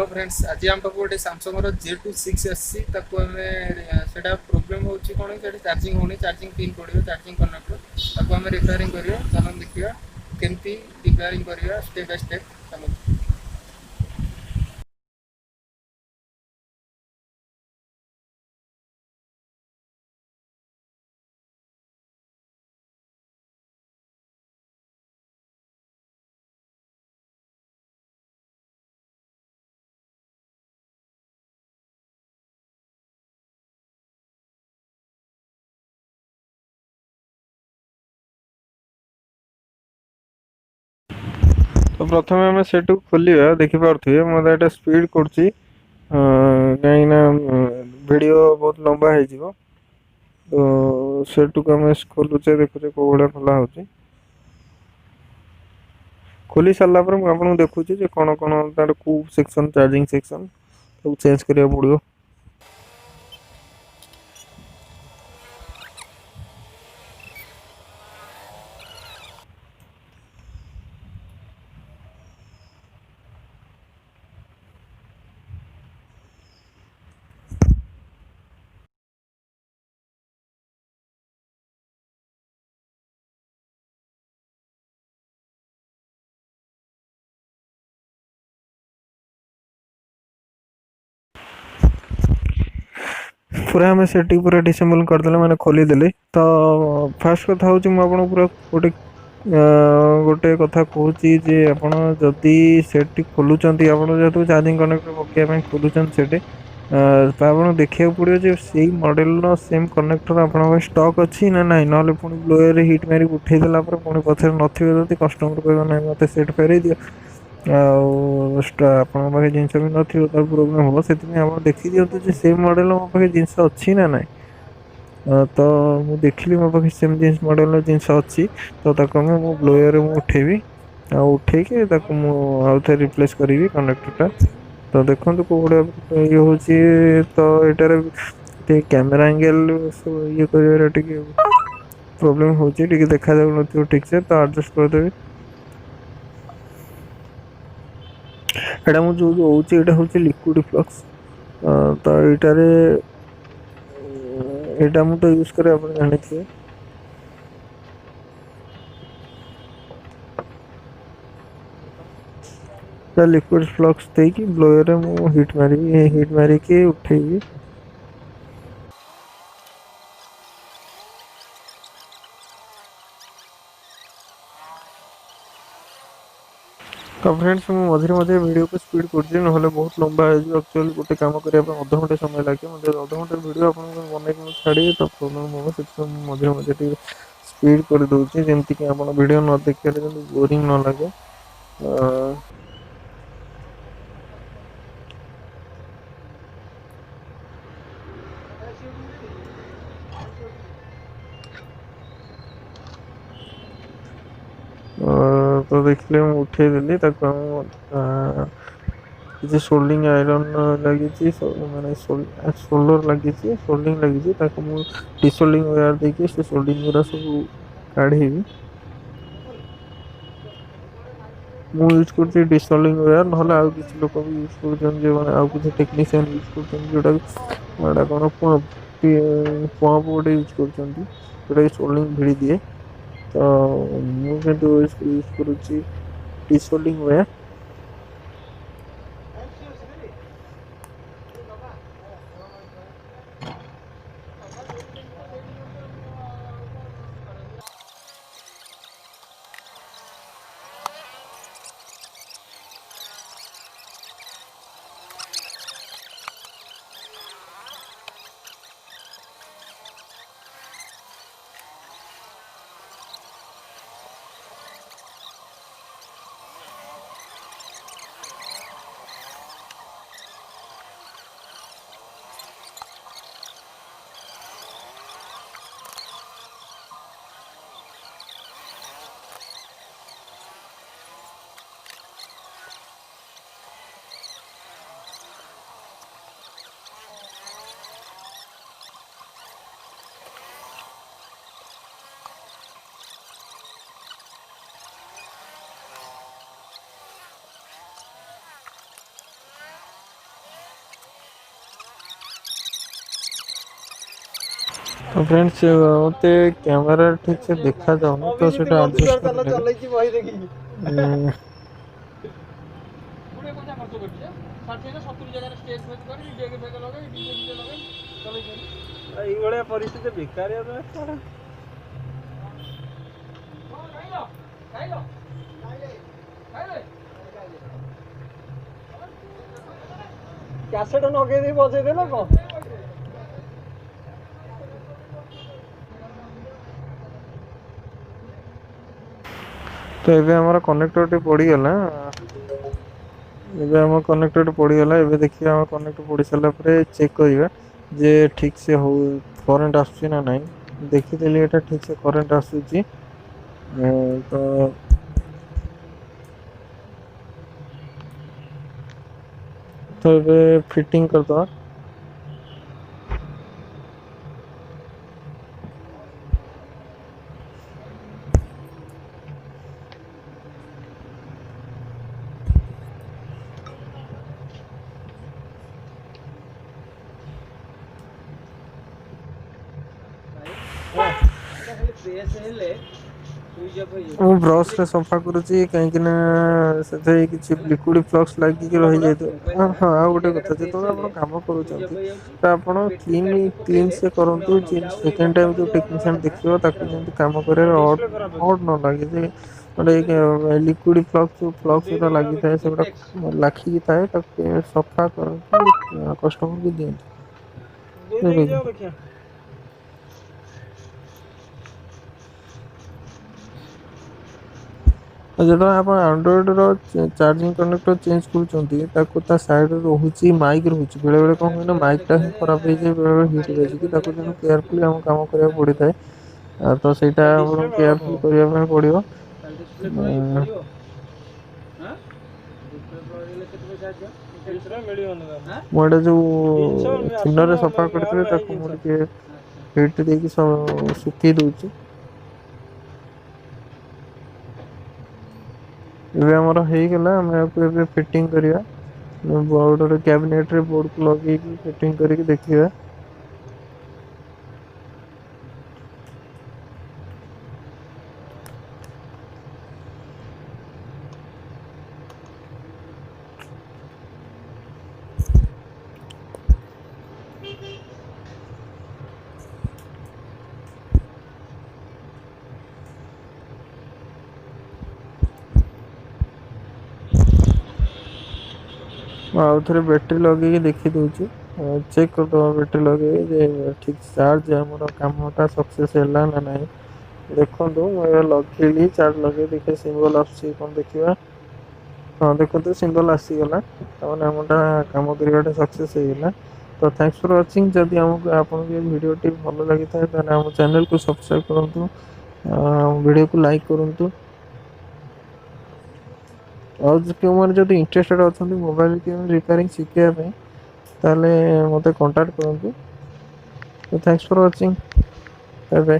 Hello friends आज आम पाक गोटे सैमसंग J26 आसी सेटा प्रोब्लेम होची कोन सेटा चार्जिंग होनी चार्जिंग पिन पड़ियो चार्जिंग कनेक्टर ताको हम रिपेयरिंग करियो चलन देखिया केमती रिपेयरिंग करिया स्टेप बाय स्टेप चलन। तो प्रथम आम सेटू खोलिया देखिपे मतलब एटा स्पीड करुच्ची कहीं वीडियो बहुत लंबा हो तो सेटू को आम खोलुचे देखुचे कौ भाया खोला हो खोली सारा पर मुझे देखुची कौन कौन तार को सेक्शन चार्जिंग सेक्शन सब चेंज करिया पड़ो। पूरा आम सेट पूरा डिसेबल करदे मैंने खोलीदेली तो फास्ट कथा हूँ मुझे पूरा गोटे गोटे कथा कहूँ जे आपड़ जदि सेट खोलुंट आप जेहतु चार्जिंग कनेक्टर पकेबाई खोलुंट सेट तो आप देखा पड़ो जे से मॉडल सेम कनेक्टर आप स्टॉक अच्छी ना ना ना पुणी ब्लोअर हिट मारिक उठेदेला पुणी पचर नथिबे कस्टमर कह ना मत सेट फेरई दियो आप जिनस भी ना प्रोब्लेम हम से देखी दिखाते से मॉडल मो पाखे जिनस अच्छी ना ना तो मुझे देखिली मो पाखे सेम जिन मॉडल जिनस अच्छी तो मो ब्लोअर उठेबी उठे आउ रिप्लेस करी कनेक्टरटा तो देखो कौ भाया ये हूँ तो यार कैमेरा एंगल ये कर प्रोब्लेम हो देखा जाऊ ठीक से तो एडजस्ट करदेवी एटा मु जो होची एटा होची लिक्विड फ्लक्स तो एटारे एटा मु तो यूज करे आपण जानिथिए लिक्विड फ्लक्स देकी ब्लोअर रे मु हिट मारी के उठेबी। तो फ्रेंड्स मु मझे मझे वीडियो को स्पीड कर ना बहुत लंबा है एक्चुअली गोटे काम करने अध घंटे समय लगे मुझे अध घंटे वीडियो आप बनई छाड़ी तो प्रोब्लेम हम से मझे मझे स्पीड कर दूसरी जमती कि आप वीडियो न देखिए बोरिंग न लगे। तो देखिए मुझे उठेदेली किसी सोल्डिंग आयरन लगी मैंने सोल्डर लगी सोल्डिंग लगी डिसोल्डिंग वायर देखिए से सोल्डिंग गुरा सब काढ़ी मु यूज कर डिसोल्डिंग वायर ना आउ किसी लोग भी यूज कर आउ किसी टेक्नीशियन यूज कर जोटा कौन पंप गोटे यूज कर सोल्डिंग भिड़ी दिए तो मुझे यूज करुच्ची डिसोल्डिंग वायर। तो फ्रेंड्स मते कैमरा ठीक से देखा जाउनी तो सेटा एडजस्ट कर କୋଡ଼ିଏ ପଇସା ଖର୍ଚ୍ଚ କରିଛି ଯେ 60 ନା 70 ଜାଗାରେ ଷ୍ଟେଜ୍ ଫେଜ୍ କରି ଡେକ୍ ଫେକ୍ ଲଗେଇ ଡିଜେ ଫିଜେ ଲଗେଇ ଚଲେଇଛନ୍ତି। ଏଇଭଳିଆ ପରିସ୍ଥିତି ବେକାରିଆ ତ ଛାଡ଼। ଖାଇଲ ଖାଇଲ ଖାଇଲେ କ୍ୟାସେଟ୍ ନଗେଇ ଦେଇ ବଜେଇ ଦେଲ କଣ? ତ ଏବେ ଆମର କନେକ୍ଟରଟି ପଡ଼ିଗଲା। ଏବେ ଆମ କନେକ୍ଟରଟି ପଡ଼ିଗଲା। ଏବେ ଦେଖିବା ଆମ କନେକ୍ଟର ପଡ଼ି ସାରିଲା ପରେ ଚେକ୍ କରିବା ଯେ ଠିକ୍ ସେ ହଉ କରେଣ୍ଟ ଆସୁଛି ନା ନାହିଁ। ଦେଖିଦେଲି ଏଇଟା ଠିକ୍ ସେ କରେଣ୍ଟ ଆସୁଛି। ତ ଏବେ ଫିଟିଂ କରିଦେବା। ମୁଁ ବ୍ରସ୍ରେ ସଫା କରୁଛି କାହିଁକିନା ସେଥିରେ କିଛି ଲିକ୍ୱିଡ଼ ଫ୍ଲକ୍ସ ଲାଗିକି ରହିଯାଇଥିବ। ହଁ ଆଉ ଗୋଟେ କଥା, ଯେତେବେଳେ ଆପଣ କାମ କରୁଛନ୍ତି ତ ଆପଣ କ୍ଲିନ୍ ସେ କରନ୍ତୁ। ସେକେଣ୍ଡ ଟାଇମ୍ ଯେଉଁ ଟେକ୍ନିସିଆନ୍ ଦେଖିବ ତାକୁ ଯେମିତି କାମ କରିବାରେ ଅଡ୍ ନ ଲାଗେ। ଯେ ଗୋଟେ ଲିକ୍ୱିଡ଼ ଫ୍ଲକ୍ସ ଗୁଡ଼ା ଲାଗିଥାଏ ସେଗୁଡ଼ା ଲାଖିକି ଥାଏ, ତାକୁ ସଫା କରନ୍ତୁ କଷ୍ଟମରକୁ ଦିଅନ୍ତୁ। ଯେତେବେଳେ ଆପଣ ଆଣ୍ଡ୍ରଏଡ଼ର ଚାର୍ଜିଂ କନେକ୍ଟର ଚେଞ୍ଜ କରୁଛନ୍ତି ତାକୁ ତା ସାଇଡ଼ରେ ରହୁଛି ମାଇକ୍ ରହୁଛି। ବେଳେବେଳେ କ'ଣ ହୁଏ ନା ମାଇକ୍ଟା ହିଁ ଖରାପ ହେଇଯାଏ, ବେଳେବେଳେ ହିଟ୍ ବାଜିକି ତାକୁ ତେଣୁ କେୟାରଫୁଲି ଆମକୁ କାମ କରିବାକୁ ପଡ଼ିଥାଏ। ତ ସେଇଟା ଆମର କେୟାରଫୁଲ୍ କରିବା ପାଇଁ ପଡ଼ିବ। ମୁଁ ଏଇଟା ଯେଉଁ ଥିନରରେ ସଫା କରିଥିଲି ତାକୁ ମୁଁ ଟିକେ ହିଟ୍ ଦେଇକି ଶୁଖେଇ ଦେଉଛି। ଏବେ ଆମର ହେଇଗଲା। ଆମେ ଆକୁ ଏବେ ଫିଟିଂ କରିବା। ବୋର୍ଡ଼ରେ କ୍ୟାବିନେଟ୍ରେ ବୋର୍ଡ଼କୁ ଲଗେଇକି ଫିଟିଂ କରିକି ଦେଖିବା। ମୁଁ ଆଉ ଥରେ ବ୍ୟାଟେରୀ ଲଗେଇକି ଦେଖିଦେଉଛି। ଚେକ୍ କରିଦେବା ବ୍ୟାଟେରୀ ଲଗେଇ ଯେ ଠିକ୍ ଚାର୍ଜ ଆମର କାମଟା ସକ୍ସେସ୍ ହେଲା ନା ନାହିଁ। ଦେଖନ୍ତୁ ମୁଁ ଏବେ ଲଗେଇଲି, ଚାର୍ଜ ଲଗେଇ ଦେଖିବା ସିମ୍ବଲ୍ ଆସୁଛି କ'ଣ ଦେଖିବା। ହଁ ଦେଖନ୍ତୁ ସିମ୍ବଲ୍ ଆସିଗଲା, ତାମାନେ ଆମଟା କାମ କରିବାଟା ସକ୍ସେସ୍ ହେଇଗଲା। ତ ଥ୍ୟାଙ୍କ୍ସ ଫର୍ ୱାଚିଂ। ଯଦି ଆପଣଙ୍କୁ ଏ ଭିଡ଼ିଓଟି ଭଲ ଲାଗିଥାଏ ତାହେଲେ ଆମ ଚ୍ୟାନେଲକୁ ସବସ୍କ୍ରାଇବ୍ କରନ୍ତୁ, ଭିଡ଼ିଓକୁ ଲାଇକ୍ କରନ୍ତୁ। ଆଉ କେଉଁମାନେ ଯଦି ଇଣ୍ଟରେଷ୍ଟେଡ୍ ଅଛନ୍ତି ମୋବାଇଲ ରିପେୟାରିଂ ଶିଖିବା ପାଇଁ ତାହେଲେ ମୋତେ କଣ୍ଟାକ୍ଟ କରନ୍ତୁ। Thanks for watching. Bye bye.